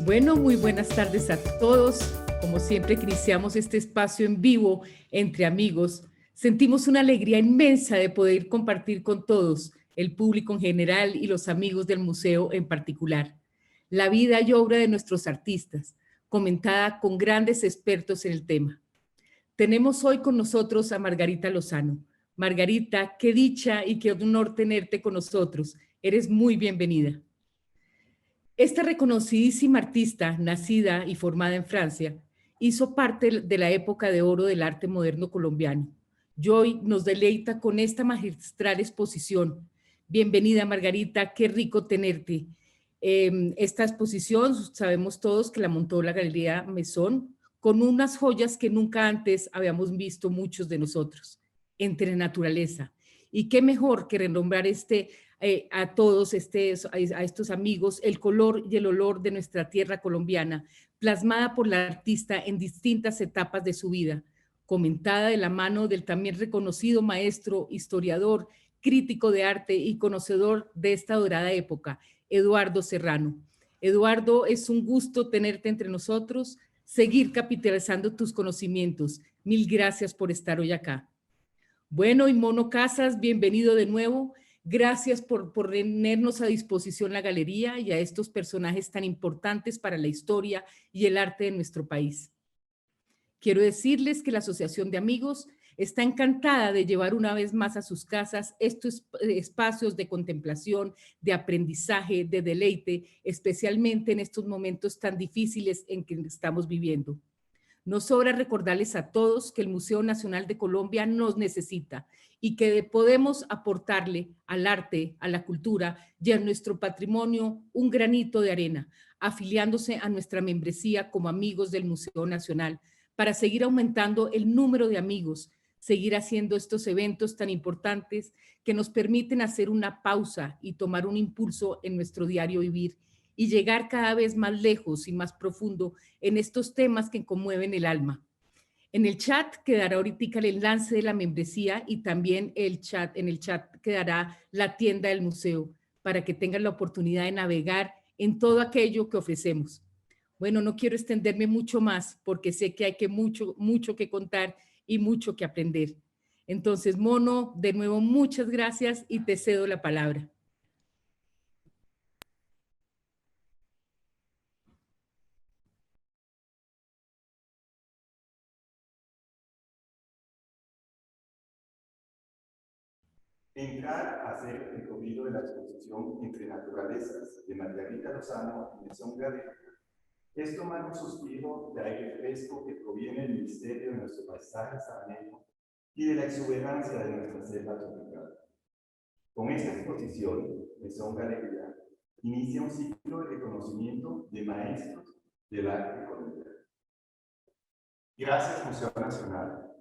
Bueno, muy buenas tardes a todos. Como siempre, iniciamos este espacio en vivo entre amigos. Sentimos una alegría inmensa de poder compartir con todos, el público en general y los amigos del museo en particular, la vida y obra de nuestros artistas, comentada con grandes expertos en el tema. Tenemos hoy con nosotros a Margarita Lozano. Margarita, qué dicha y qué honor tenerte con nosotros. Eres muy bienvenida. Esta reconocidísima artista, nacida y formada en Francia, hizo parte de la época de oro del arte moderno colombiano. Y hoy nos deleita con esta magistral exposición. Bienvenida, Margarita, qué rico tenerte. Esta exposición, sabemos todos que la montó la Galería Maison, con unas joyas que nunca antes habíamos visto muchos de nosotros, entre naturaleza. Y qué mejor que renombrar a todos a estos amigos el color y el olor de nuestra tierra colombiana, plasmada por la artista en distintas etapas de su vida, comentada de la mano del también reconocido maestro, historiador, crítico de arte y conocedor de esta dorada época, Eduardo Serrano. Eduardo, es un gusto tenerte entre nosotros, seguir capitalizando tus conocimientos. Mil gracias por estar hoy acá. Bueno, y Mono Casas, bienvenido de nuevo. Gracias por tenernos a disposición la galería y a estos personajes tan importantes para la historia y el arte de nuestro país. Quiero decirles que la Asociación de Amigos está encantada de llevar una vez más a sus casas estos espacios de contemplación, de aprendizaje, de deleite, especialmente en estos momentos tan difíciles en que estamos viviendo. Nos sobra recordarles a todos que el Museo Nacional de Colombia nos necesita y que podemos aportarle al arte, a la cultura y a nuestro patrimonio un granito de arena, afiliándose a nuestra membresía como amigos del Museo Nacional para seguir aumentando el número de amigos, seguir haciendo estos eventos tan importantes que nos permiten hacer una pausa y tomar un impulso en nuestro diario vivir y llegar cada vez más lejos y más profundo en estos temas que conmueven el alma. En el chat quedará ahorita el enlace de la membresía y también en el chat quedará la tienda del museo para que tengan la oportunidad de navegar en todo aquello que ofrecemos. Bueno, no quiero extenderme mucho más porque sé que hay mucho que contar y mucho que aprender. Entonces, Mono, de nuevo, muchas gracias y te cedo la palabra. Entrar a hacer el recorrido de la exposición Entre Naturalezas de Margarita Lozano y Maison Galería es tomar un suspiro de aire fresco que proviene del misterio de nuestro paisaje sabaneño y de la exuberancia de nuestra selva tropical. Con esta exposición, Maison Galería inicia un ciclo de reconocimiento de maestros del arte colombiano. Gracias Museo Nacional,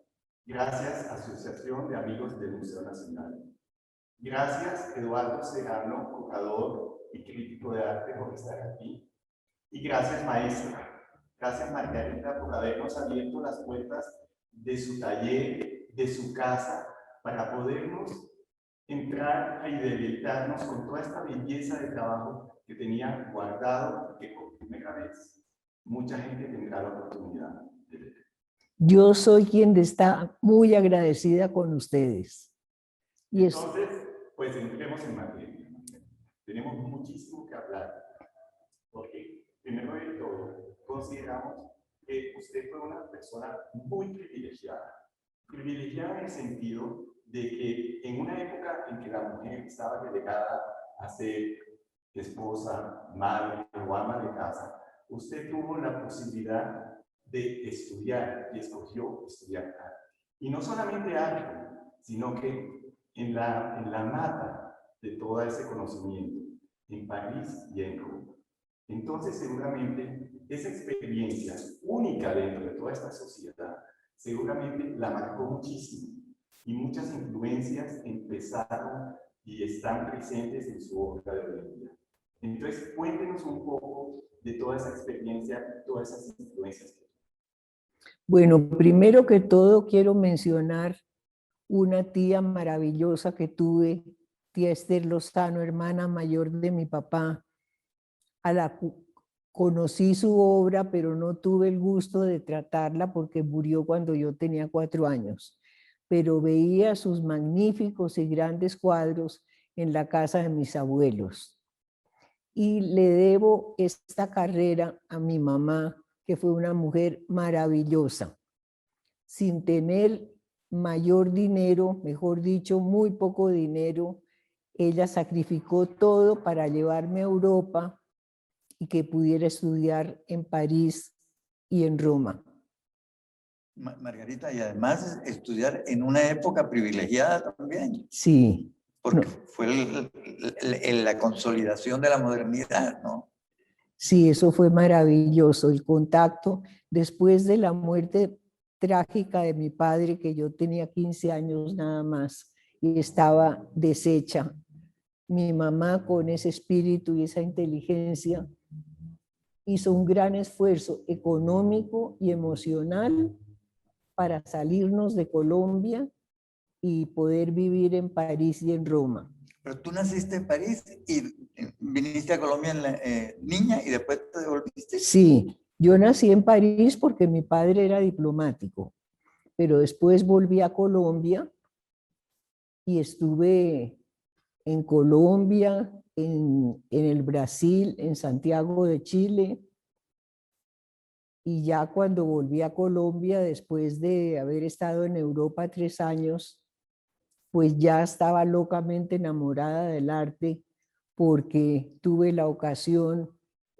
gracias Asociación de Amigos del Museo Nacional. Gracias, Eduardo Serrano, curador y crítico de arte, por estar aquí. Y gracias, maestra. Gracias, Margarita, por habernos abierto las puertas de su taller, de su casa, para podernos entrar y deleitarnos con toda esta belleza de trabajo que tenía guardado y que por primera vez mucha gente tendrá la oportunidad de ver. Yo soy quien está muy agradecida con ustedes. Y entonces, pues entremos en materia. Tenemos muchísimo que hablar, porque primero de todo, consideramos que usted fue una persona muy privilegiada. Privilegiada en el sentido de que en una época en que la mujer estaba relegada a ser esposa, madre o ama de casa, usted tuvo la posibilidad de estudiar y escogió estudiar arte. Y no solamente arte, sino que en la mata de todo ese conocimiento en París y en Roma. Entonces, seguramente, esa experiencia única dentro de toda esta sociedad, seguramente la marcó muchísimo. Y muchas influencias empezaron y están presentes en su obra de hoy en día. Entonces, cuéntenos un poco de toda esa experiencia, todas esas influencias. Bueno, primero que todo quiero mencionar una tía maravillosa que tuve, tía Esther Lozano, hermana mayor de mi papá, a la conocí su obra, pero no tuve el gusto de tratarla porque murió cuando yo tenía 4 años. Pero veía sus magníficos y grandes cuadros en la casa de mis abuelos. Y le debo esta carrera a mi mamá, que fue una mujer maravillosa. Sin tener mayor dinero, mejor dicho, muy poco dinero, ella sacrificó todo para llevarme a Europa y que pudiera estudiar en París y en Roma. Margarita, y además estudiar en una época privilegiada también. Sí. Porque fue la consolidación de la modernidad, ¿no? Sí, eso fue maravilloso, el contacto después de la muerte trágica de mi padre, que yo tenía 15 años nada más y estaba deshecha. Mi mamá, con ese espíritu y esa inteligencia, hizo un gran esfuerzo económico y emocional para salirnos de Colombia y poder vivir en París y en Roma. Pero tú naciste en París y viniste a Colombia niña y después te devolviste. Sí, yo nací en París porque mi padre era diplomático, pero después volví a Colombia y estuve en Colombia, en el Brasil, en Santiago de Chile. Y ya cuando volví a Colombia, después de haber estado en Europa 3 años, pues ya estaba locamente enamorada del arte porque tuve la ocasión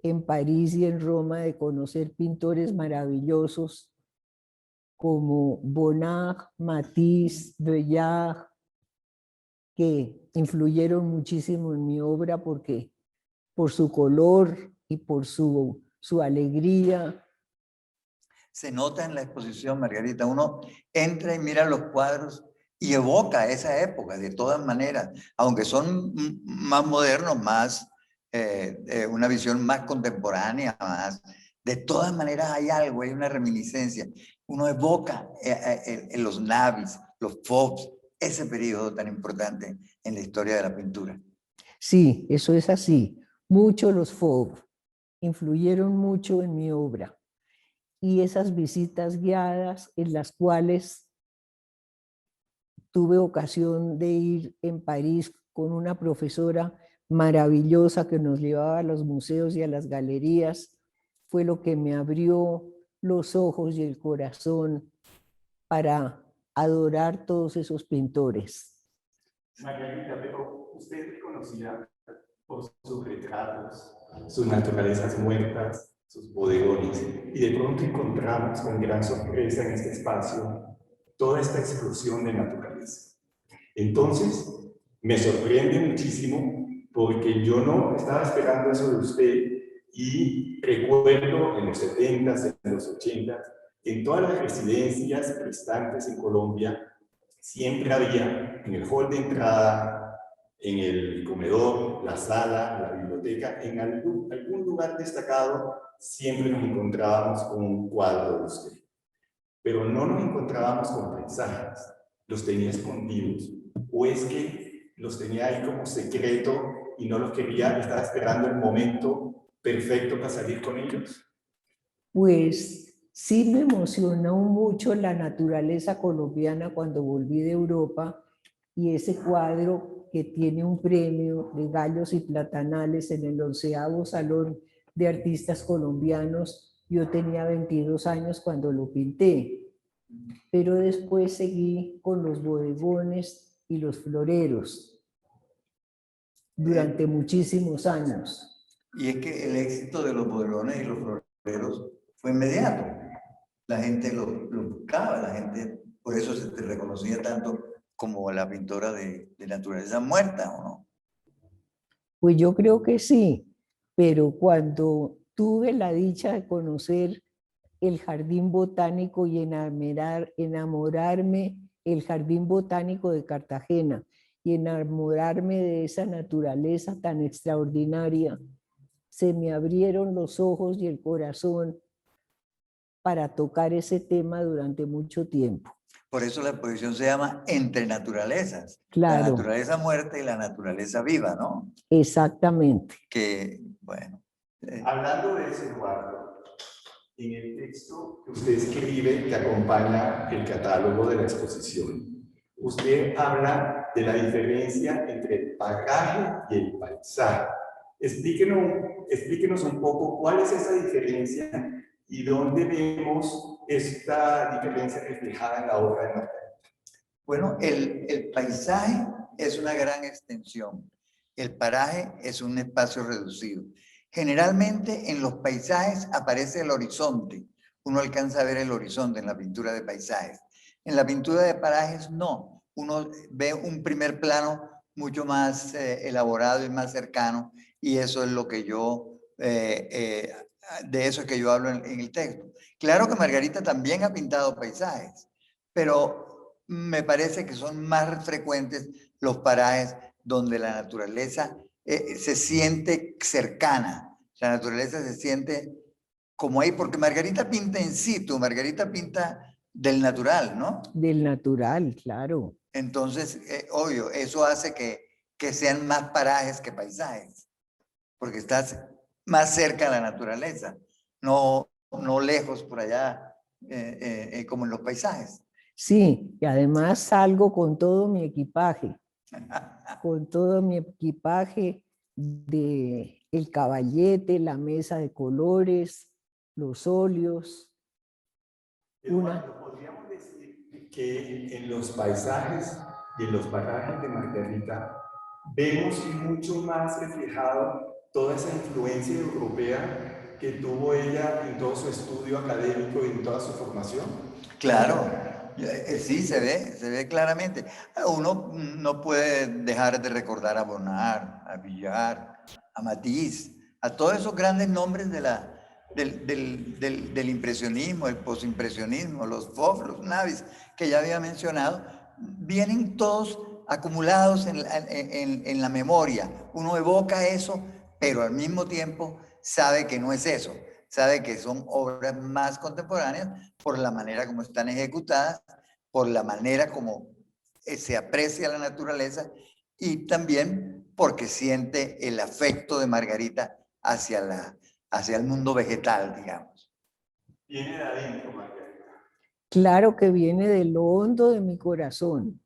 en París y en Roma de conocer pintores maravillosos como Bonnard, Matisse, Vuillard, que influyeron muchísimo en mi obra porque por su color y por su alegría. Se nota en la exposición, Margarita, uno entra y mira los cuadros y evoca esa época, de todas maneras, aunque son más modernos, más, una visión más contemporánea, más, de todas maneras hay algo, hay una reminiscencia. Uno evoca en los Navis, los Fauves, ese periodo tan importante en la historia de la pintura. Sí, eso es así. Mucho los Fauves influyeron mucho en mi obra. Y esas visitas guiadas en las cuales tuve ocasión de ir en París con una profesora maravillosa que nos llevaba a los museos y a las galerías, fue lo que me abrió los ojos y el corazón para adorar todos esos pintores. Margarita, pero usted es conocida por sus retratos, sus naturalezas muertas, sus bodegones, y de pronto encontramos con gran sorpresa en este espacio toda esta explosión de naturaleza. Entonces, me sorprende muchísimo porque yo no estaba esperando eso de usted y recuerdo en los 70s, en los 80s, en todas las residencias prestantes en Colombia, siempre había en el hall de entrada, en el comedor, la sala, la biblioteca, en algún lugar destacado, siempre nos encontrábamos con un cuadro de usted. Pero no nos encontrábamos con paisajes, los tenía escondidos. ¿O es que los tenía ahí como secreto y no los quería, estaba esperando el momento perfecto para salir con ellos? Pues sí me emocionó mucho la naturaleza colombiana cuando volví de Europa y ese cuadro que tiene un premio de Gallos y Platanales en el 11º Salón de Artistas Colombianos. Yo tenía 22 años cuando lo pinté, pero después seguí con los bodegones y los floreros durante muchísimos años. Y es que el éxito de los bodegones y los floreros fue inmediato. La gente lo buscaba, la gente, por eso se te reconocía tanto como la pintora de naturaleza muerta, ¿o no? Pues yo creo que sí, pero cuando tuve la dicha de conocer el jardín botánico y enamorarme el jardín botánico de Cartagena y enamorarme de esa naturaleza tan extraordinaria, se me abrieron los ojos y el corazón para tocar ese tema durante mucho tiempo. Por eso la exposición se llama Entre Naturalezas. La Claro, naturaleza muerta y la naturaleza viva, ¿no? exactamente. Que, bueno. Hablando de eso, Eduardo, en el texto que usted escribe que acompaña el catálogo de la exposición, usted habla de la diferencia entre el paisaje y el paisaje. Explíquenos un poco cuál es esa diferencia y dónde vemos esta diferencia reflejada en la obra de Margarita. Bueno, el paisaje es una gran extensión. El paraje es un espacio reducido. Generalmente en los paisajes aparece el horizonte. Uno alcanza a ver el horizonte en la pintura de paisajes. En la pintura de parajes no. Uno ve un primer plano mucho más elaborado y más cercano, y eso es lo que yo, de eso es que yo hablo en el texto. Claro que Margarita también ha pintado paisajes, pero me parece que son más frecuentes los parajes donde la naturaleza se siente cercana, la naturaleza se siente como ahí, porque Margarita pinta in situ, Margarita pinta del natural, ¿no? Del natural, claro. Entonces, obvio, eso hace que sean más parajes que paisajes, porque estás más cerca de la naturaleza, no lejos por allá, como en los paisajes. Sí, y además salgo con todo mi equipaje, de el caballete, la mesa de colores, los óleos. Eduardo, podríamos decir que en los paisajes y en los parajes de Margarita vemos mucho más reflejado toda esa influencia europea que tuvo ella en todo su estudio académico y en toda su formación. Claro, sí, se ve claramente. Uno no puede dejar de recordar a Bonnard, a Vuillard, a Matisse, a todos esos grandes nombres del impresionismo, el posimpresionismo, los Fauves, los Navis, que ya había mencionado, vienen todos acumulados en la memoria. Uno evoca eso, pero al mismo tiempo sabe que no es eso, sabe que son obras más contemporáneas por la manera como están ejecutadas, por la manera como se aprecia la naturaleza, y también porque siente el afecto de Margarita hacia el mundo vegetal, digamos. Viene de adentro, Margarita. Claro que viene de lo hondo de mi corazón.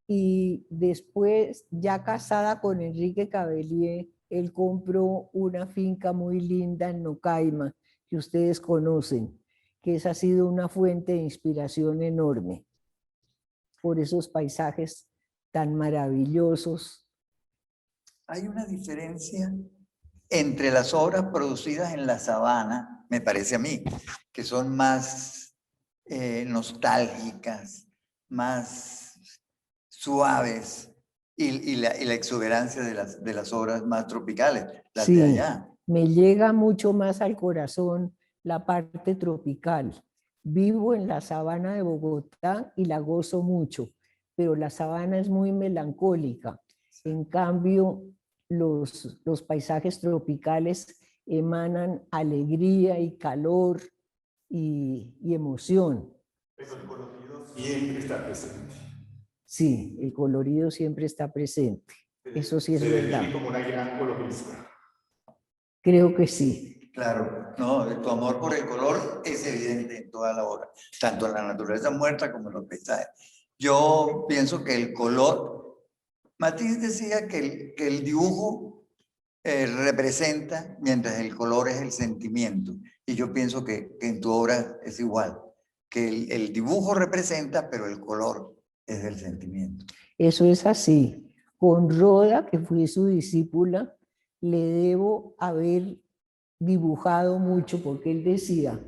Y después, ya casada con Enrique Cavelier, él compró una finca muy linda en Nocaima, que ustedes conocen, que esa ha sido una fuente de inspiración enorme por esos paisajes tan maravillosos. Hay una diferencia entre las obras producidas en la sabana, me parece a mí, que son más nostálgicas, más suaves, y la exuberancia de las obras más tropicales, las de allá. Me llega mucho más al corazón la parte tropical. Vivo en la sabana de Bogotá y la gozo mucho, pero la sabana es muy melancólica. En cambio, los paisajes tropicales emanan alegría y calor y emoción. Pero el colorido siempre está presente. Sí, el colorido siempre está presente. Eso sí es verdad. Se como una gran colorista. Creo que sí. Claro, no, tu amor por el color es evidente en toda la obra, tanto en la naturaleza muerta como en los paisajes. Yo pienso que el color, Matisse decía que el dibujo representa, mientras el color es el sentimiento. Y yo pienso que en tu obra es igual, que el dibujo representa, pero el color es el sentimiento. Eso es así. Con Roda, que fui su discípula, le debo haber dibujado mucho, porque él decía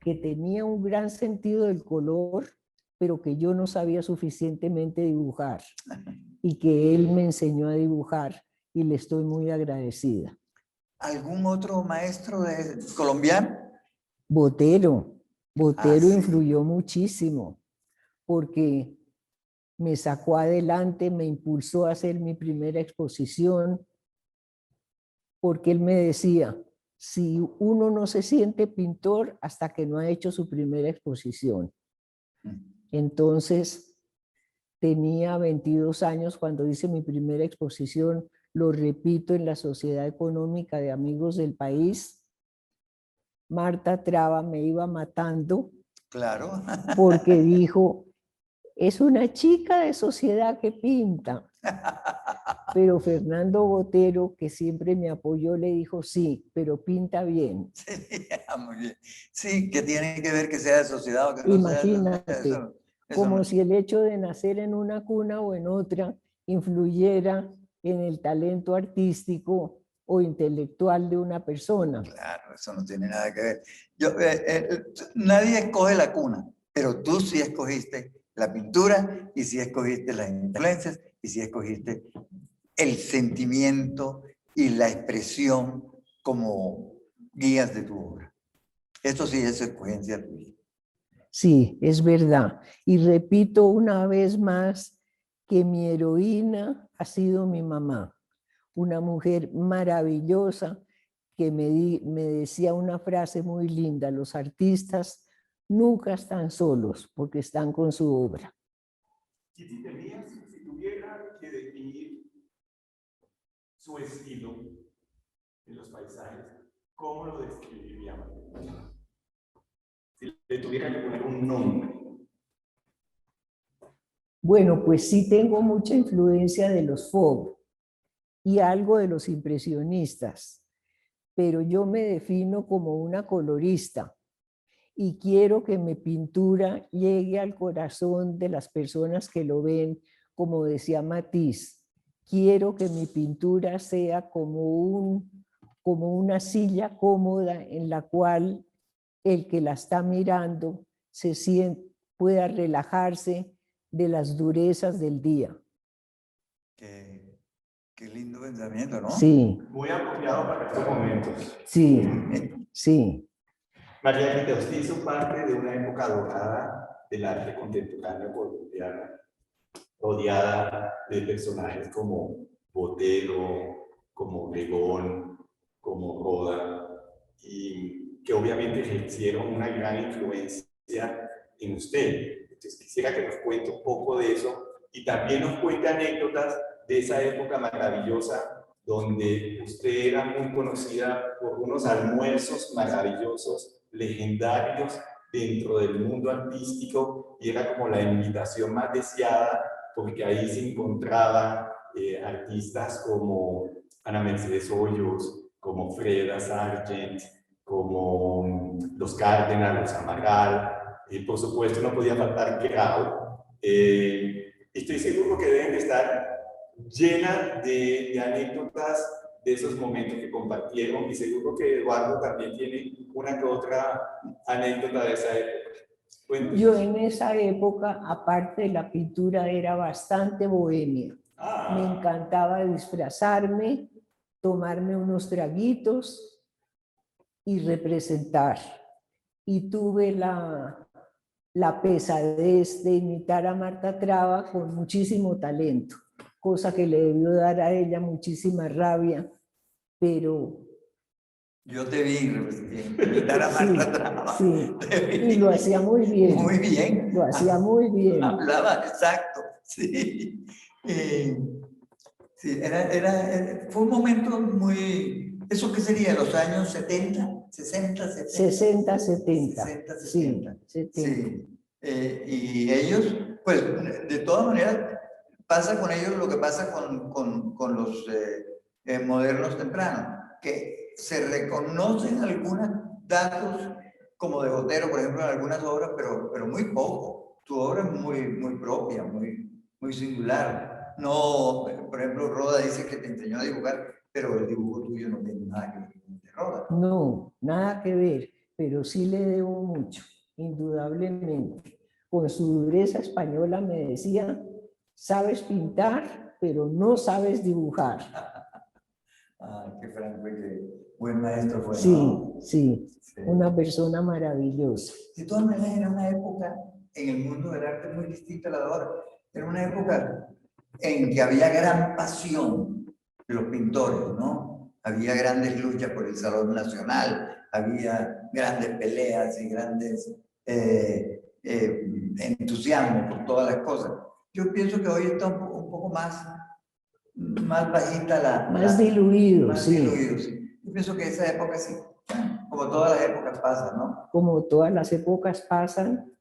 que tenía un gran sentido del color, pero que yo no sabía suficientemente dibujar, y que él me enseñó a dibujar. y le estoy muy agradecida. ¿Algún otro maestro colombiano? Botero Sí. influyó muchísimo porque me sacó adelante, me impulsó a hacer mi primera exposición, porque él me decía, si uno no se siente pintor hasta que no ha hecho su primera exposición. Entonces, tenía 22 años cuando hice mi primera exposición, lo repito, en la Sociedad Económica de Amigos del País. Marta Traba me iba matando. Claro. Porque dijo, es una chica de sociedad que pinta. Pero Fernando Botero, que siempre me apoyó, le dijo, sí, pero pinta bien. Sí, muy bien. Sí, que tiene que ver que sea de sociedad o que no Imagínate, sea de sociedad. Eso como no. si el hecho de nacer en una cuna o en otra influyera en el talento artístico o intelectual de una persona. Claro, eso no tiene nada que ver. Nadie escoge la cuna, pero tú sí escogiste la pintura y sí escogiste las influencias y sí escogiste el sentimiento y la expresión como guías de tu obra. Esto sí es escogencia tuya. Sí, es verdad. Y repito una vez más que mi heroína ha sido mi mamá, una mujer maravillosa que me decía una frase muy linda: los artistas nunca están solos porque están con su obra. Y si tuviera que definir su estilo en los paisajes, ¿cómo lo describiría? Si le tuviera que poner un nombre. Bueno, pues sí tengo mucha influencia de los Fauves y algo de los impresionistas, pero yo me defino como una colorista y quiero que mi pintura llegue al corazón de las personas que lo ven, como decía Matisse. Quiero que mi pintura sea como una silla cómoda en la cual el que la está mirando pueda relajarse de las durezas del día. Qué lindo pensamiento, ¿no? Sí. Muy apropiado para estos momentos. Sí, sí. María Rita, usted hizo parte de una época dorada del arte contemporáneo colombiano, rodeada de personajes como Botero, como Obregón, como Roda, y que obviamente ejercieron una gran influencia en usted. Entonces quisiera que nos cuente un poco de eso y también nos cuente anécdotas de esa época maravillosa donde usted era muy conocida por unos almuerzos maravillosos, legendarios dentro del mundo artístico, y era como la invitación más deseada porque ahí se encontraban artistas como Ana Mercedes Hoyos, como Freda Sargent, como los Cárdenas, los Amaral, por supuesto no podía faltar Grau. Estoy seguro que deben de estar llenas de anécdotas de esos momentos que compartieron, y seguro que Eduardo también tiene una que otra anécdota de esa época. Cuéntanos. Yo en esa época, aparte de la pintura, era bastante bohemia. Me encantaba disfrazarme, tomarme unos traguitos y representar. Y tuve la pesadez de imitar a Marta Traba con muchísimo talento, cosa que le debió dar a ella muchísima rabia, pero... Yo te vi imitar a Marta Traba. Sí, y lo hacía muy bien. Muy bien. Lo hacía muy bien. Hablaba, exacto, sí. Sí, fue un momento muy... ¿Eso qué sería? ¿Los años 70, 60, 70? 60, 70. 60, 70. Sí, 70. Sí. Y ellos, pues, de todas maneras, pasa con ellos lo que pasa con los modernos tempranos, que se reconocen algunos datos, como de Botero, por ejemplo, en algunas obras, pero muy poco. Tu obra es muy propia, muy singular. No, por ejemplo, Roda dice que te enseñó a dibujar, pero el dibujo tuyo no tiene nada que ver con el de Roda. No, nada que ver, pero sí le debo mucho, indudablemente. Con su dureza española me decía, sabes pintar, pero no sabes dibujar. Ah, qué franco y qué buen maestro fue, Sí, ¿no? sí, Sí. una persona maravillosa. De todas maneras, era una época en el mundo del arte muy distinta a la de ahora. Era una época en que había gran pasión de los pintores, ¿no? Había grandes luchas por el Salón Nacional, había grandes peleas y grandes entusiasmo por todas las cosas. Yo pienso que hoy está un poco más bajita Más diluido, más sí. diluido, sí. Yo pienso que esa época sí, como todas las épocas pasan, ¿no? Como todas las épocas pasan,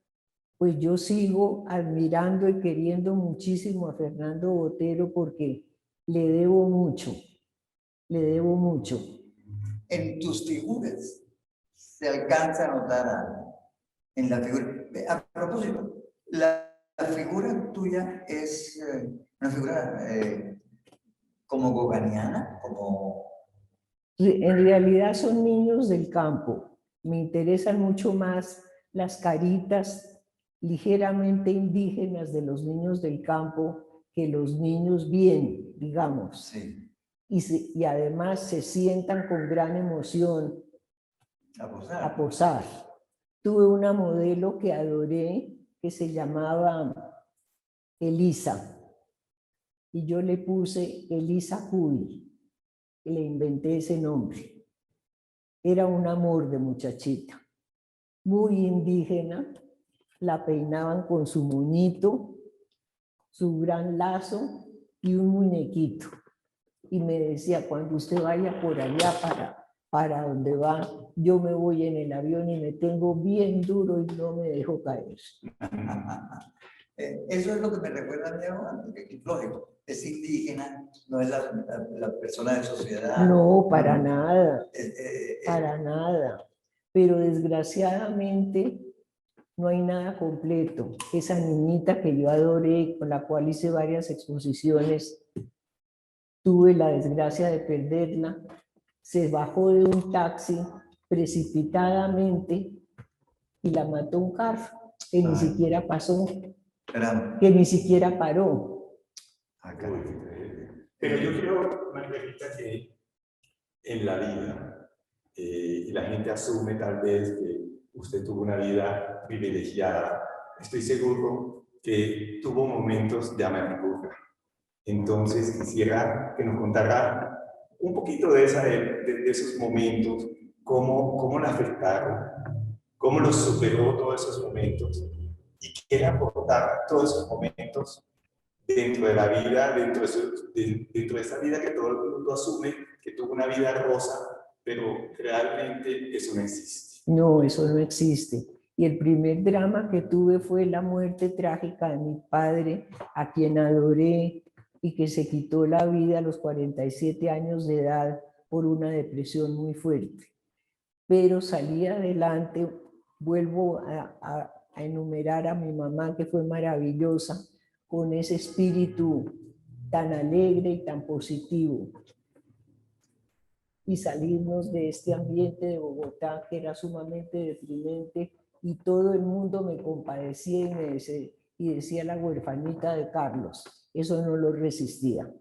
pues yo sigo admirando y queriendo muchísimo a Fernando Botero porque le debo mucho, le debo mucho. En tus figuras se alcanza a notar en la figura. A propósito, la figura tuya es una figura como goganiana, como... En realidad son niños del campo. Me interesan mucho más las caritas ligeramente indígenas de los niños del campo que los niños bien, digamos. Sí, Y además se sientan con gran emoción a posar. a posar. Tuve una modelo que adoré que se llamaba Elisa y yo le puse Elisa Cuy y le inventé ese nombre. Era un amor de muchachita, muy indígena, la peinaban con su moñito, su gran lazo y un muñequito. Y me decía, cuando usted vaya por allá para donde va, yo me voy en el avión y me tengo bien duro y no me dejo caer. Eso es lo que me recuerda a mi hermano, porque lógico, es indígena, no es la persona de sociedad. No, para nada, para nada. Pero desgraciadamente no hay nada completo. Esa niñita que yo adoré, con la cual hice varias exposiciones, tuve la desgracia de perderla. Se bajó de un taxi precipitadamente y la mató un carro que ni siquiera pasó, que ni siquiera paró. Pero yo creo, Margarita, que en la vida, y la gente asume tal vez que usted tuvo una vida privilegiada, estoy seguro que tuvo momentos de amargura. Entonces quisiera que nos contara un poquito de esos momentos, cómo la afectaron, cómo los superó todos esos momentos y qué le aportaron todos esos momentos dentro de la vida, dentro de esa vida que todo el mundo asume que tuvo una vida rosa, pero realmente eso no existe. No, eso no existe. Y el primer drama que tuve fue la muerte trágica de mi padre, a quien adoré y que se quitó la vida a los 47 años de edad por una depresión muy fuerte. Pero salí adelante, vuelvo a enumerar a mi mamá, que fue maravillosa, con ese espíritu tan alegre y tan positivo. Y salirnos de este ambiente de Bogotá que era sumamente deprimente y todo el mundo me compadecía y decía la huerfanita de Carlos. Eso no lo resistía.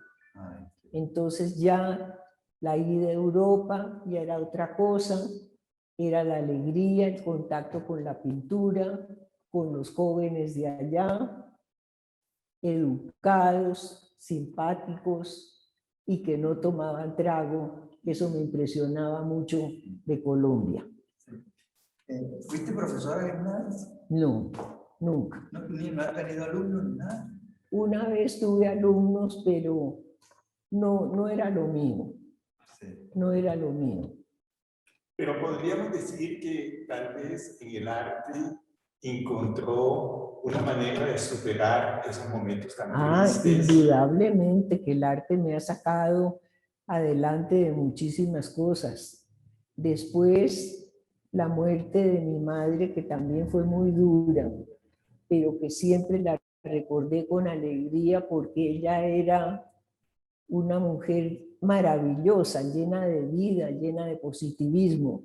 Entonces ya la ida a Europa ya era otra cosa, era la alegría, el contacto con la pintura, con los jóvenes de allá, educados, simpáticos y que no tomaban trago. Eso me impresionaba mucho de Colombia. ¿Fuiste profesora alguna vez? No, nunca. ¿No has tenido alumnos ni nada? Una vez tuve alumnos, pero no era lo mío. Sí. No era lo mío. Pero podríamos decir que tal vez en el arte encontró una manera de superar esos momentos tan tristes. Indudablemente que el arte me ha sacado adelante de muchísimas cosas. Después, la muerte de mi madre, que también fue muy dura, pero que siempre la recordé con alegría porque ella era una mujer maravillosa, llena de vida, llena de positivismo.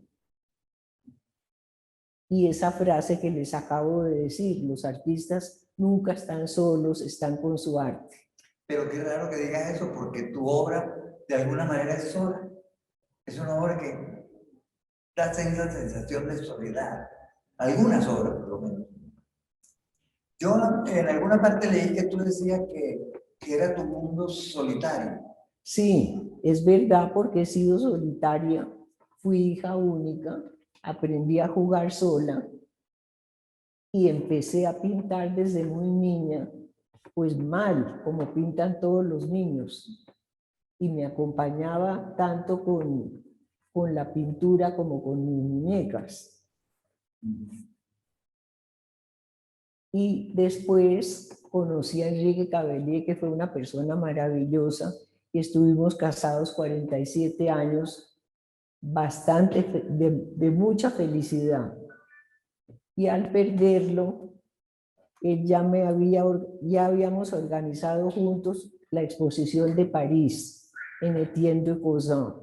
Y esa frase que les acabo de decir, los artistas nunca están solos, están con su arte. Pero qué raro que digas eso, porque tu obra de alguna manera es sola. Es una obra que da esa sensación de soledad. Algunas obras, por lo menos. Yo en alguna parte leí que tú decías que era tu mundo solitario. Sí, es verdad porque he sido solitaria, fui hija única, aprendí a jugar sola y empecé a pintar desde muy niña, pues mal, como pintan todos los niños. Y me acompañaba tanto con la pintura como con mis muñecas. Y después conocí a Enrique Cavelier, que fue una persona maravillosa, y estuvimos casados 47 años, bastante de mucha felicidad. Y al perderlo, él ya habíamos organizado juntos la exposición de París en Etienne de Caussin.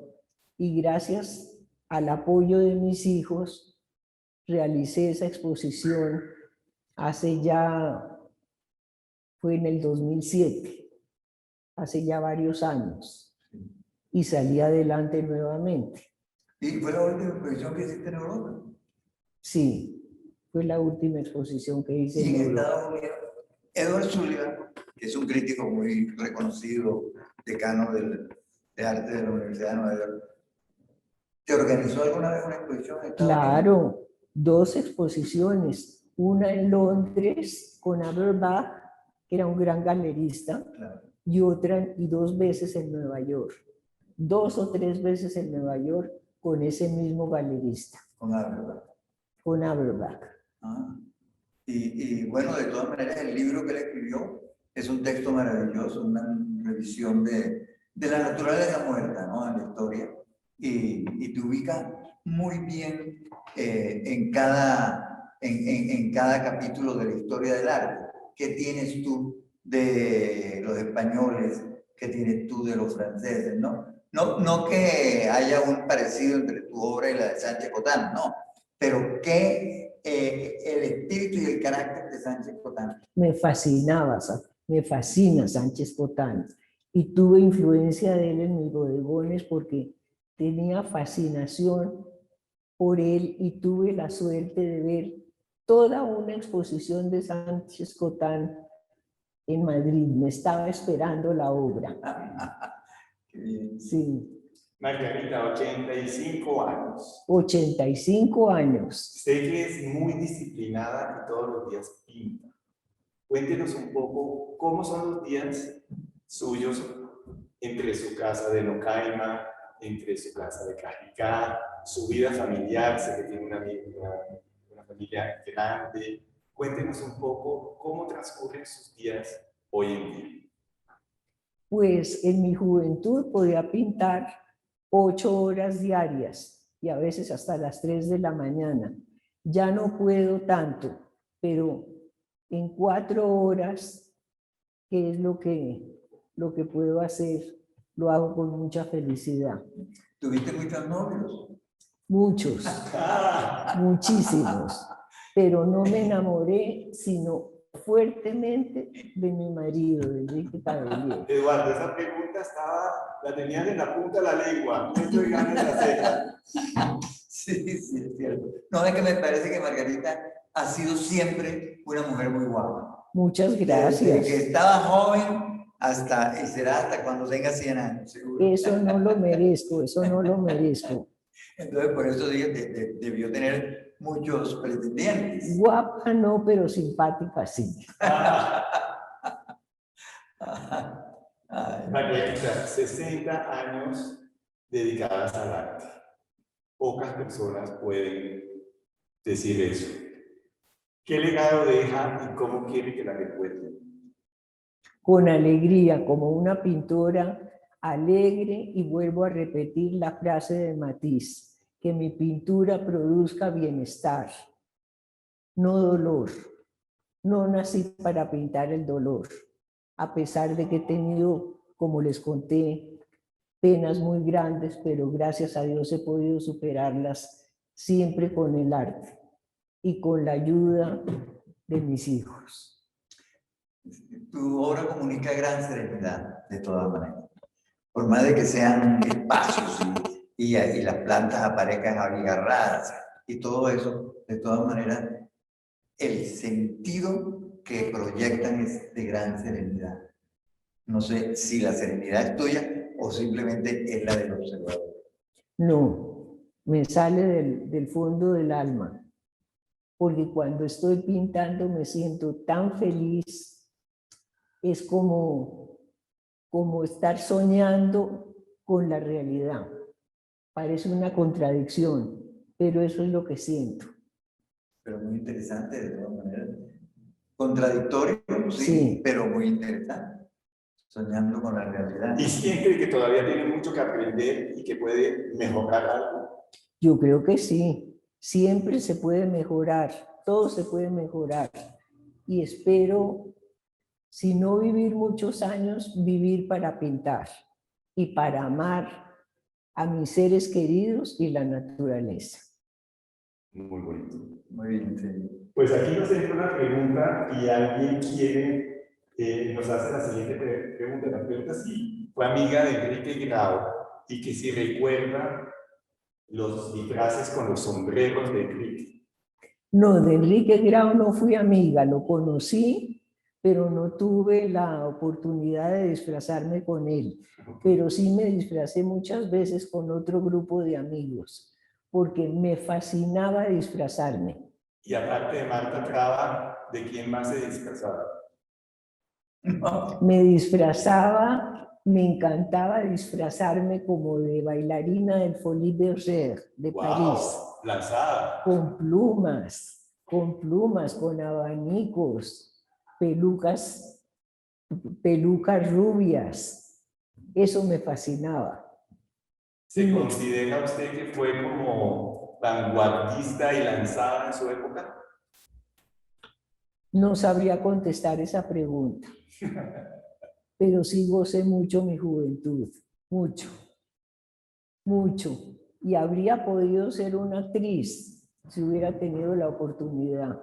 Y gracias al apoyo de mis hijos, realicé esa exposición fue en el 2007, hace ya varios años, y salí adelante nuevamente. ¿Y fue la última exposición que hiciste en Europa? Sí, fue la última exposición que hice Y en en Europa. Estados Unidos, Edward Sullivan, que es un crítico muy reconocido, decano de arte de la Universidad de Nueva York, ¿te organizó alguna vez una exposición en Estados Unidos? Claro, 2 exposiciones, una en Londres con Aberbach, que era un gran galerista, Claro. y 2 veces en Nueva York. 2 o 3 veces en Nueva York con ese mismo galerista, Con Aberbach. con Aberbach. Ah. Y bueno, de todas maneras, el libro que él escribió es un texto maravilloso, una revisión de la naturaleza muerta, ¿no? En la historia. Y te ubica muy bien en cada capítulo de la historia del arte. ¿Qué tienes tú de los españoles? ¿Qué tienes tú de los franceses? No que haya un parecido entre tu obra y la de Sánchez Cotán, no. Pero que el espíritu y el carácter de Sánchez Cotán. Me fascina Sánchez Cotán. Y tuve influencia de él en mis bodegones porque tenía fascinación por él y tuve la suerte de ver toda una exposición de Sánchez Cotán en Madrid. Me estaba esperando la obra. Qué bien. Sí. Margarita, 85 años. 85 años. Sé que es muy disciplinada y todos los días pinta. Cuéntenos un poco cómo son los días suyos entre su casa de Nocaima, entre su casa de Cajicá, su vida familiar. Sé que tiene una familia grande. Cuéntenos un poco cómo transcurren sus días hoy en día. Pues en mi juventud podía pintar 8 horas diarias y a veces hasta las 3 de la mañana. Ya no puedo tanto, pero en 4 horas, que es lo que puedo hacer, lo hago con mucha felicidad. ¿Tuviste muchos novios? Muchos, muchísimos, pero no me enamoré sino fuertemente de mi marido, de Enrique Cavelier. Eduardo, esa pregunta la tenían en la punta de la lengua, no estoy ganando la ceja. Sí, es cierto. No, es que me parece que Margarita ha sido siempre una mujer muy guapa. Muchas gracias. Desde que estaba joven y será hasta cuando tenga 100 años, seguro. Eso no lo merezco, eso no lo merezco. Entonces, por eso dije que debió tener muchos pretendientes. Guapa no, pero simpática sí. Margarita, 60 años dedicadas al arte. Pocas personas pueden decir eso. ¿Qué legado deja y cómo quiere que la recuerden? Con alegría, como una pintora alegre, y vuelvo a repetir la frase de Matisse, que mi pintura produzca bienestar, no dolor. No nací para pintar el dolor, a pesar de que he tenido, como les conté, penas muy grandes, pero gracias a Dios he podido superarlas siempre con el arte y con la ayuda de mis hijos. Tu obra comunica gran serenidad, de todas maneras. por más de que sean espacios y las plantas aparezcan abigarradas y todo eso, de todas maneras, el sentido que proyectan es de gran serenidad. No sé si la serenidad es tuya o simplemente es la del observador. No, me sale del fondo del alma, porque cuando estoy pintando me siento tan feliz, es como estar soñando con la realidad. Parece una contradicción, pero eso es lo que siento. Pero muy interesante de todas maneras. Contradictorio, sí, Sí. pero muy interesante. Soñando con la realidad. ¿Y siente que todavía tiene mucho que aprender y que puede mejorar algo? Yo creo que sí, siempre se puede mejorar, todo se puede mejorar. Y espero, si no vivir muchos años, vivir para pintar y para amar a mis seres queridos y la naturaleza. Muy bonito. Muy bien, sí. Pues aquí nos entra una pregunta y alguien nos hace la siguiente pregunta. La pregunta es si fue amiga de Enrique Grau y que si recuerda los disfraces con los sombreros de Enrique. No, de Enrique Grau no fui amiga, lo conocí, pero no tuve la oportunidad de disfrazarme con él. Pero sí me disfracé muchas veces con otro grupo de amigos, porque me fascinaba disfrazarme. Y aparte de Marta Traba, ¿de quién más se disfrazaba? No. Me disfrazaba, me encantaba disfrazarme como de bailarina del Folies Bergère de París. Lanzada. Con plumas, con abanicos, pelucas rubias. Eso me fascinaba. ¿Se considera usted que fue como vanguardista y lanzada en su época? No sabría contestar esa pregunta, pero sí gocé mucho mi juventud, mucho, mucho. Y habría podido ser una actriz si hubiera tenido la oportunidad.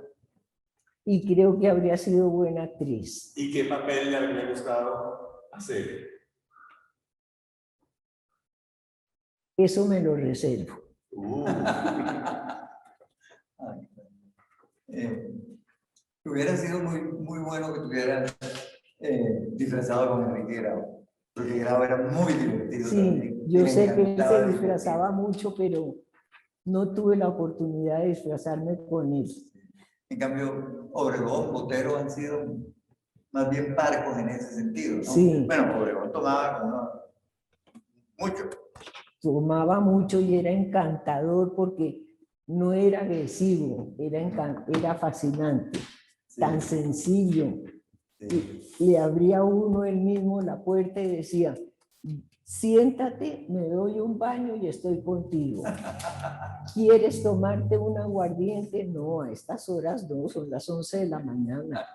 Y creo que habría sido buena actriz. ¿Y qué papel le habría gustado hacer? Eso me lo reservo. Hubiera sido muy bueno que tuvieras disfrazado con Enrique Grau, porque Grau era muy divertido. Sí, también. yo sé que él encantaba se divertirse. disfrazaba mucho, pero no tuve la oportunidad de disfrazarme con él. En cambio, Obregón, Botero han sido más bien parcos en ese sentido, ¿no? Sí. Bueno, Obregón tomaba como mucho. Tomaba mucho y era encantador porque no era agresivo, era fascinante, Sí. tan sencillo. Sí. Le abría a uno él mismo la puerta y decía, siéntate, me doy un baño y estoy contigo. ¿Quieres tomarte un aguardiente? No, a estas horas no, son las 11 de la mañana.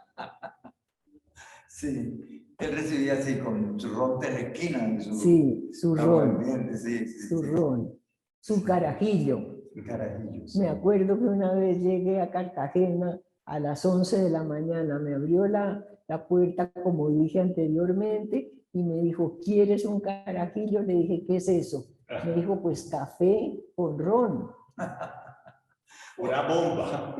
Sí, él recibía así con su ron de la esquina. Sí, su ron. Su ron. Su carajillo. Me acuerdo que una vez llegué a Cartagena a las 11 de la mañana, me abrió la puerta, como dije anteriormente, y me dijo, ¿quieres un carajillo? Le dije, ¿qué es eso? Me dijo, pues café con ron. Una bomba.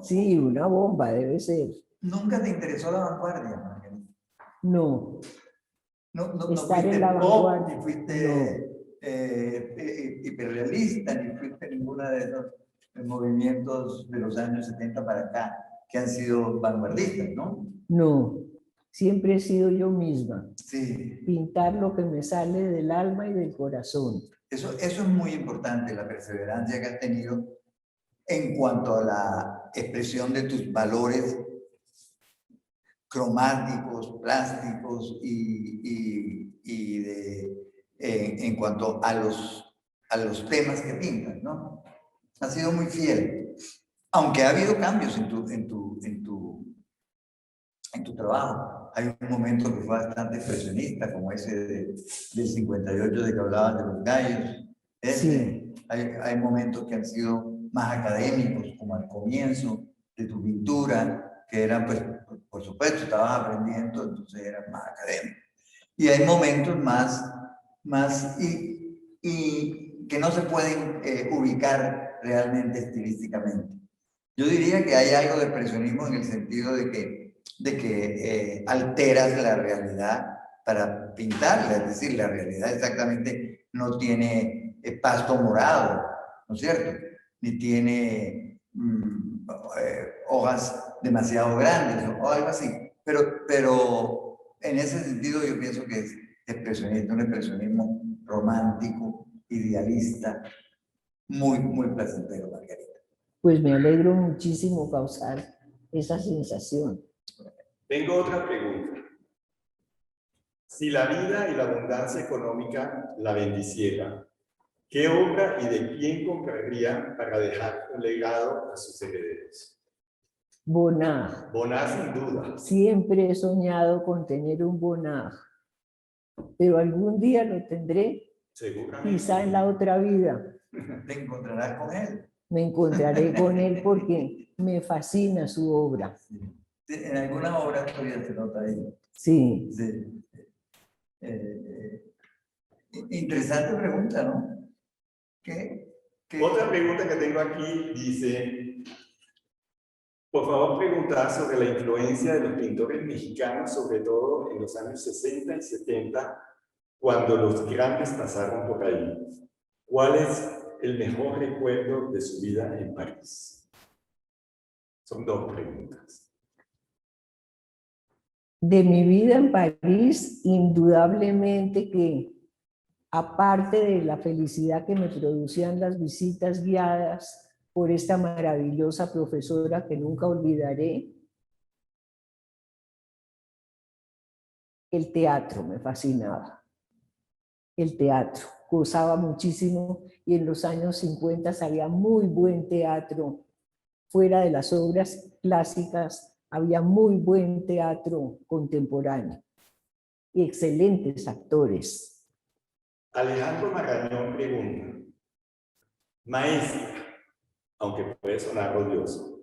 Sí, una bomba debe ser. ¿Nunca te interesó la vanguardia, Margarita? No. No Estar fuiste en la vanguardia. ni fuiste hiperrealista, ni fuiste ninguna de esos movimientos de los años 70 para acá, que han sido vanguardistas, ¿no? No, siempre he sido yo misma. Sí. Pintar lo que me sale del alma y del corazón. Eso es muy importante, la perseverancia que has tenido en cuanto a la expresión de tus valores cromáticos, plásticos en cuanto a los temas que pintas, ¿no? Has sido muy fiel, aunque ha habido cambios en tu trabajo. Hay un momento que fue bastante expresionista, como ese del 58 de que hablabas de los gallos. Sí. Hay momentos que han sido más académicos, como al comienzo de tu pintura, que eran, pues, por supuesto, estabas aprendiendo, entonces eran más académicos. Y hay momentos más más y que no se pueden ubicar realmente estilísticamente. Yo diría que hay algo de expresionismo en el sentido de que alteras la realidad para pintarla, es decir, la realidad exactamente no tiene pasto morado, ¿no es cierto? Ni tiene hojas demasiado grandes o algo así. Pero en ese sentido yo pienso que es expresionista, un expresionismo romántico, idealista, muy, muy placentero, Margarita. Pues me alegro muchísimo causar esa sensación. Tengo otra pregunta. Si la vida y la abundancia económica la bendiciera, ¿qué obra y de quién compraría para dejar un legado a sus herederos? Bonnard. Bonnard, sin duda. Siempre he soñado con tener un Bonnard, pero algún día lo tendré, Seguramente. quizá en la otra vida. Te encontrarás con él. Me encontraré con él porque me fascina su obra. Sí. En algunas obras todavía se nota ahí. Sí. Sí. Interesante pregunta, ¿no? Otra pregunta que tengo aquí dice, por favor preguntar sobre la influencia de los pintores mexicanos, sobre todo en los años 60 y 70, cuando los grandes pasaron por ahí. ¿Cuál es el mejor recuerdo de su vida en París? Son dos preguntas. De mi vida en París, indudablemente que, aparte de la felicidad que me producían las visitas guiadas por esta maravillosa profesora que nunca olvidaré, el teatro me fascinaba. El teatro, gozaba muchísimo y en los años 50 había muy buen teatro. Fuera de las obras clásicas, había muy buen teatro contemporáneo y excelentes actores. Alejandro Magañón pregunta, maestra, aunque puede sonar odioso,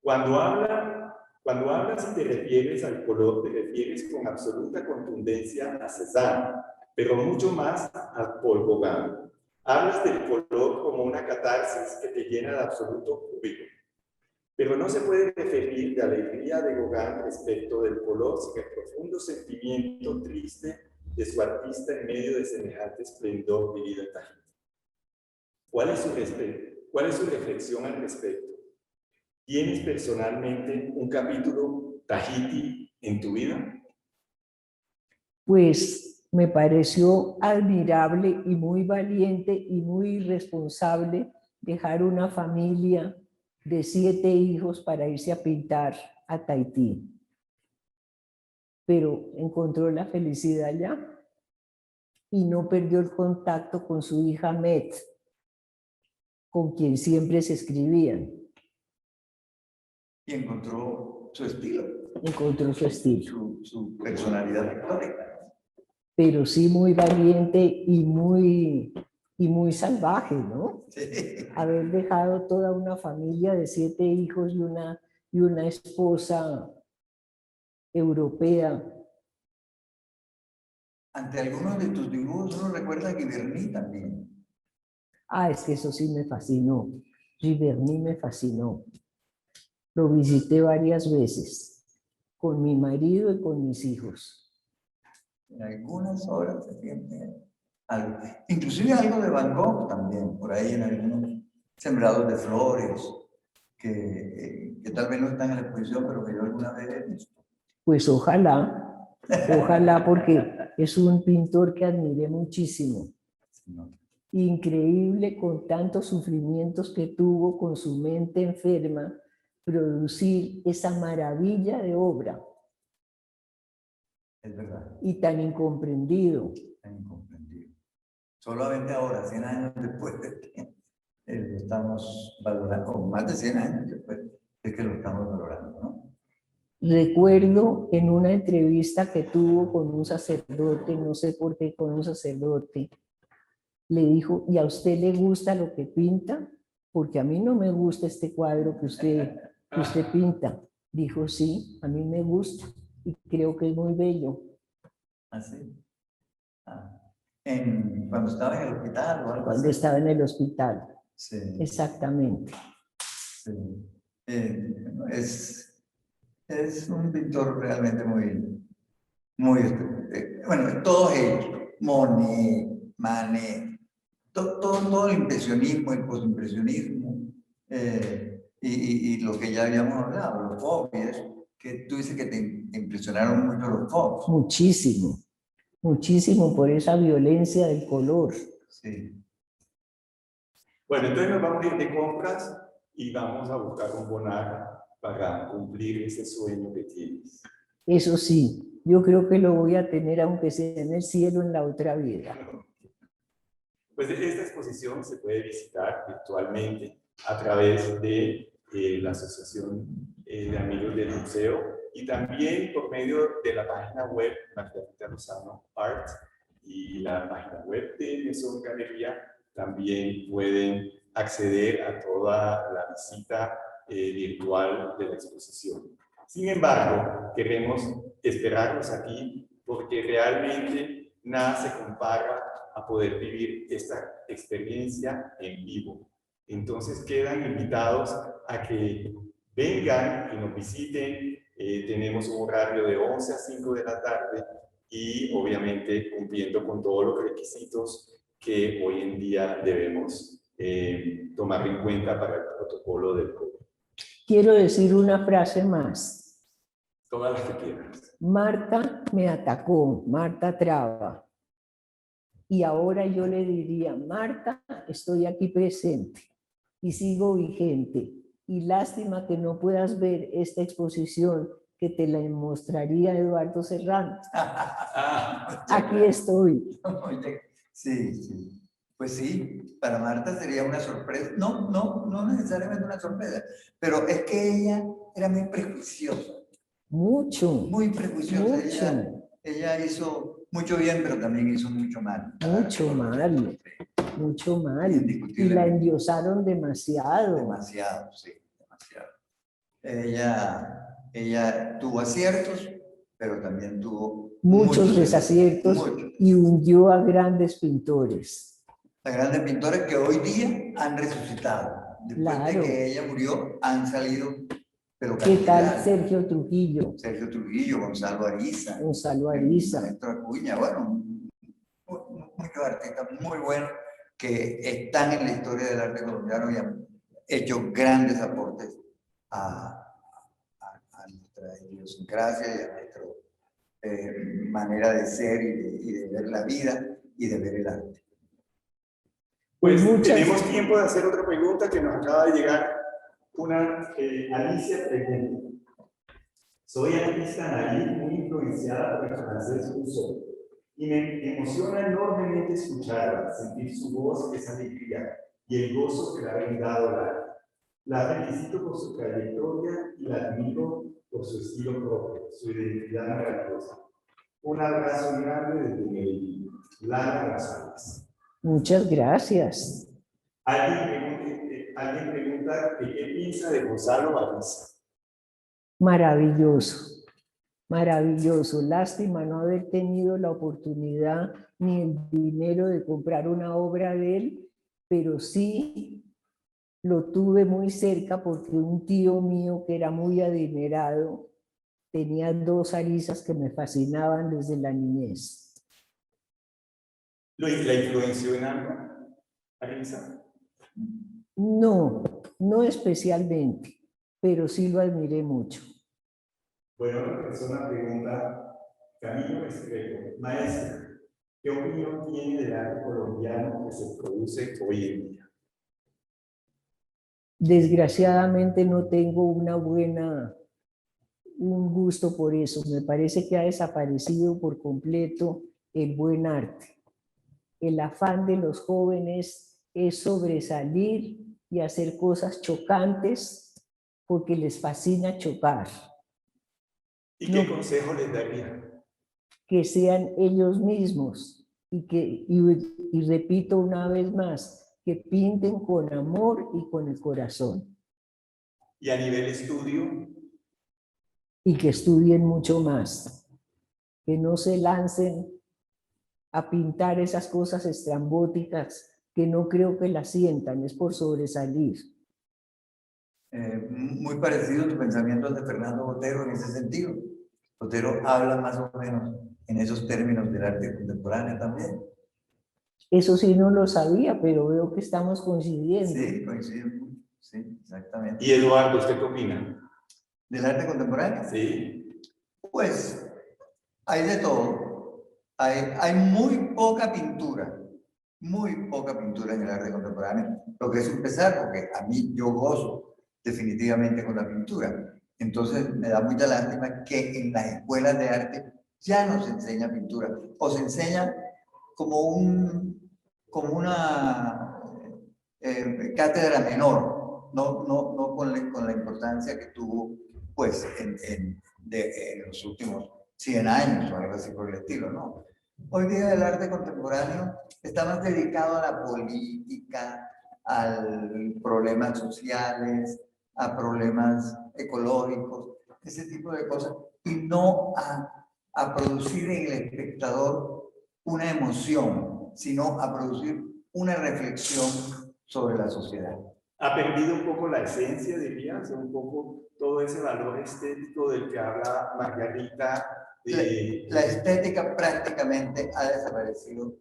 cuando hablas y te refieres al color, te refieres con absoluta contundencia a Cézanne, pero mucho más a Paul Gauguin. Hablas del color como una catarsis que te llena de absoluto júbilo. Pero no se puede referir de alegría de Gauguin respecto del color sin el profundo sentimiento triste de su artista en medio de semejante esplendor vivido en Tahiti. ¿Cuál es su reflexión al respecto? ¿Tienes personalmente un capítulo Tahiti en tu vida? Pues me pareció admirable y muy valiente y muy responsable dejar una familia de 7 hijos para irse a pintar a Tahití. Pero encontró la felicidad allá y no perdió el contacto con su hija Met, con quien siempre se escribían. Y encontró su estilo. Encontró su estilo. Su personalidad pictórica. Pero sí muy valiente y muy salvaje, ¿no? Sí. Haber dejado toda una familia de 7 hijos y una esposa europea. Ante algunos de tus dibujos uno recuerda a Giverny también. Ah, es que eso sí me fascinó. Giverny me fascinó. Lo visité varias veces, con mi marido y con mis hijos. En algunas obras se siente algo. Inclusive algo de Van Gogh también, por ahí en algunos sembrados de flores, que tal vez no están en la exposición, pero que yo alguna vez he visto. Pues ojalá, porque es un pintor que admiré muchísimo. Increíble con tantos sufrimientos que tuvo con su mente enferma, producir esa maravilla de obra. Es verdad. Y tan incomprendido. Tan incomprendido. Solamente ahora, 100 años después de que lo estamos valorando, o más de 100 años después de que lo estamos valorando, ¿no? Recuerdo en una entrevista que tuvo con un sacerdote, no sé por qué, con un sacerdote, le dijo, ¿y a usted le gusta lo que pinta? Porque a mí no me gusta este cuadro que usted pinta. Dijo, sí, a mí me gusta y creo que es muy bello. ¿Ah, sí? Ah. cuando estaba en el hospital o algo cuando así. estaba en el hospital. Sí, Exactamente. sí. Es un pintor realmente muy, bueno, todos ellos, Monet, Manet, todo el impresionismo, el postimpresionismo, y lo que ya habíamos hablado, los fobias, que tú dices que te impresionaron mucho los fobias. Muchísimo, muchísimo por esa violencia del color. Sí. Bueno, entonces nos vamos a ir de compras y vamos a buscar un bonar para cumplir ese sueño que tienes. Eso sí, yo creo que lo voy a tener aunque sea en el cielo en la otra vida. Pues esta exposición se puede visitar virtualmente a través de la Asociación de Amigos del Museo y también por medio de la página web Margarita Lozano Art y la página web de Maison Galería. También pueden acceder a toda la visita virtual de la exposición. Sin embargo, queremos esperarlos aquí porque realmente nada se compara a poder vivir esta experiencia en vivo. Entonces quedan invitados a que vengan y nos visiten. Tenemos un horario de 11 a 5 de la tarde y obviamente cumpliendo con todos los requisitos que hoy en día debemos tomar en cuenta para el protocolo del COVID. Quiero decir una frase más. Todas las que quieras. Marta me atacó, Marta Traba. Y ahora yo le diría, Marta, estoy aquí presente y sigo vigente. Y lástima que no puedas ver esta exposición que te la mostraría Eduardo Serrano. Aquí estoy. Sí, sí. Pues sí, para Marta sería una sorpresa. No necesariamente una sorpresa, pero es que ella era muy prejuiciosa. Mucho. Muy prejuiciosa. Mucho. Ella hizo mucho bien, pero también hizo mucho mal. Mucho mal. Mucho mal. Y la endiosaron demasiado. Demasiado, sí, demasiado. Ella tuvo aciertos, pero también tuvo muchos desaciertos y hundió a grandes pintores. A grandes pintores que hoy día han resucitado. Después de que ella murió, han salido. Pero ¿qué tal Sergio Trujillo? Sergio Trujillo, Gonzalo Ariza. Gonzalo Ariza. Maestro Acuña, bueno, muchos artistas muy buenos que están en la historia del arte colombiano y han hecho grandes aportes a nuestra idiosincrasia y a nuestra manera de ser y de ver la vida y de ver el arte. Pues tenemos tiempo de hacer otra pregunta que nos acaba de llegar. Una Alicia pregunta. Soy artista narí muy influenciada por el francés Rousseau y me emociona enormemente escucharla, sentir su voz, esa alegría y el gozo que le ha brindado el arte. La felicito por su trayectoria y la admiro por su estilo propio, su identidad maravillosa. Un abrazo grande desde Medellín. Lara González. Muchas gracias. Alguien pregunta qué piensa de Gonzalo Ariza. Maravilloso, maravilloso. Lástima no haber tenido la oportunidad ni el dinero de comprar una obra de él, pero sí lo tuve muy cerca porque un tío mío que era muy adinerado tenía 2 Arizas que me fascinaban desde la niñez. ¿La influenció en algo, Ariza? No, no especialmente, pero sí lo admiré mucho. Bueno, otra persona pregunta, Camilo Restrepo, maestra, ¿qué opinión tiene del arte colombiano que se produce hoy en día? Desgraciadamente no tengo un gusto por eso. Me parece que ha desaparecido por completo el buen arte. El afán de los jóvenes es sobresalir y hacer cosas chocantes porque les fascina chocar. ¿Y qué consejo les daría? Que sean ellos mismos y repito una vez más, que pinten con amor y con el corazón. ¿Y a nivel estudio? Y que estudien mucho más, que no se lancen a pintar esas cosas estrambóticas que no creo que las sientan, es por sobresalir. Muy parecido a tu pensamiento al de Fernando Botero en ese sentido. Botero habla más o menos en esos términos del arte contemporáneo también. Eso sí no lo sabía, pero veo que estamos coincidiendo. Sí, coincidimos. Sí, exactamente. Y Eduardo, ¿usted qué opina? ¿Del arte contemporáneo? Sí. Pues hay de todo. Hay muy poca pintura en el arte contemporáneo, lo que es un pesar, porque a mí yo gozo definitivamente con la pintura. Entonces me da mucha lástima que en las escuelas de arte ya no se enseña pintura, o se enseña como una cátedra menor, no con la importancia que tuvo pues en los últimos 100 años o algo así por el estilo, ¿no? Hoy día el arte contemporáneo está más dedicado a la política, a problemas sociales, a problemas ecológicos, ese tipo de cosas, y no a producir en el espectador una emoción, sino a producir una reflexión sobre la sociedad. ¿Ha perdido un poco la esencia, dirías, un poco todo ese valor estético del que habla Margarita? La estética prácticamente ha desaparecido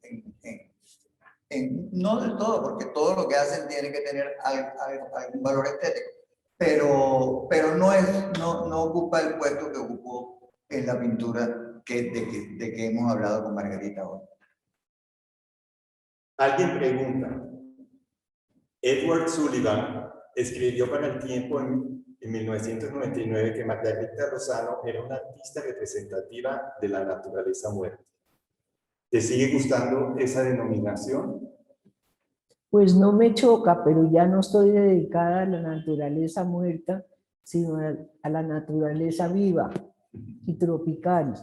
no del todo, porque todo lo que hacen tiene que tener algún valor estético, pero no ocupa el puesto que ocupó en la pintura de que hemos hablado con Margarita hoy. Alguien pregunta, Edward Sullivan escribió para El Tiempo en 1999 que Margarita Lozano era una artista representativa de la naturaleza muerta. ¿Te sigue gustando esa denominación? Pues no me choca, pero ya no estoy dedicada a la naturaleza muerta, sino a la naturaleza viva y tropical.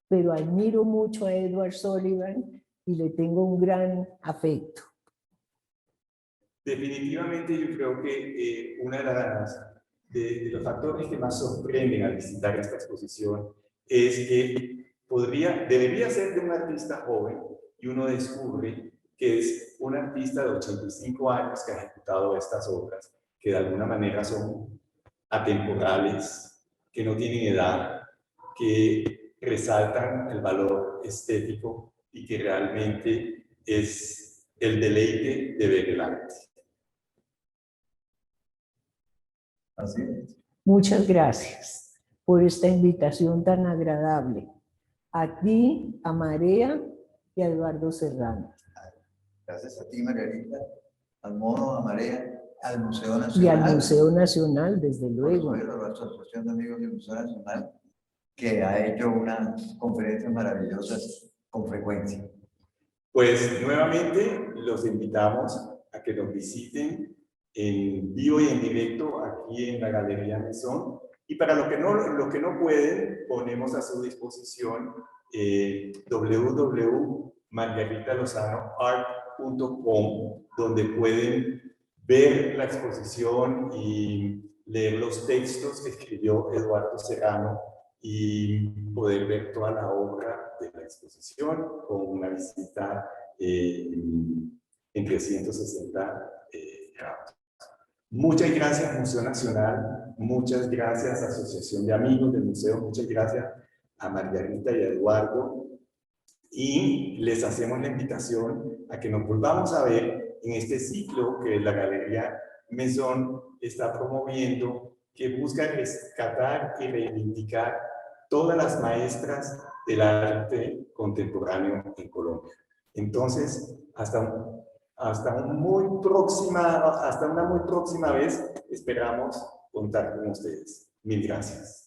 Pero admiro mucho a Edward Sullivan y le tengo un gran afecto. Definitivamente yo creo que uno de los factores que más sorprenden al visitar esta exposición es que debería ser de un artista joven y uno descubre que es un artista de 85 años que ha ejecutado estas obras, que de alguna manera son atemporales, que no tienen edad, que resaltan el valor estético y que realmente es el deleite de ver el arte. Así es. Muchas gracias por esta invitación tan agradable. A ti, a Marea y a Eduardo Serrano. Gracias a ti, Margarita, al Mono, a Marea, al Museo Nacional. Y al Museo Nacional, desde luego. Por supuesto, a la Asociación de Amigos del Museo Nacional, que ha hecho unas conferencias maravillosas con frecuencia. Pues nuevamente los invitamos a que nos visiten en vivo y en directo aquí en la Galería Mesón. Y para los que no pueden, ponemos a su disposición www.margaritalozanoart.com, donde pueden ver la exposición y leer los textos que escribió Eduardo Serrano y poder ver toda la obra de la exposición con una visita en 360 grados. Muchas gracias Museo Nacional, muchas gracias Asociación de Amigos del Museo, muchas gracias a Margarita y a Eduardo, y les hacemos la invitación a que nos volvamos a ver en este ciclo que la Galería Mesón está promoviendo, que busca rescatar y reivindicar todas las maestras del arte contemporáneo en Colombia. Entonces, hasta una muy próxima vez, esperamos contar con ustedes. Mil gracias.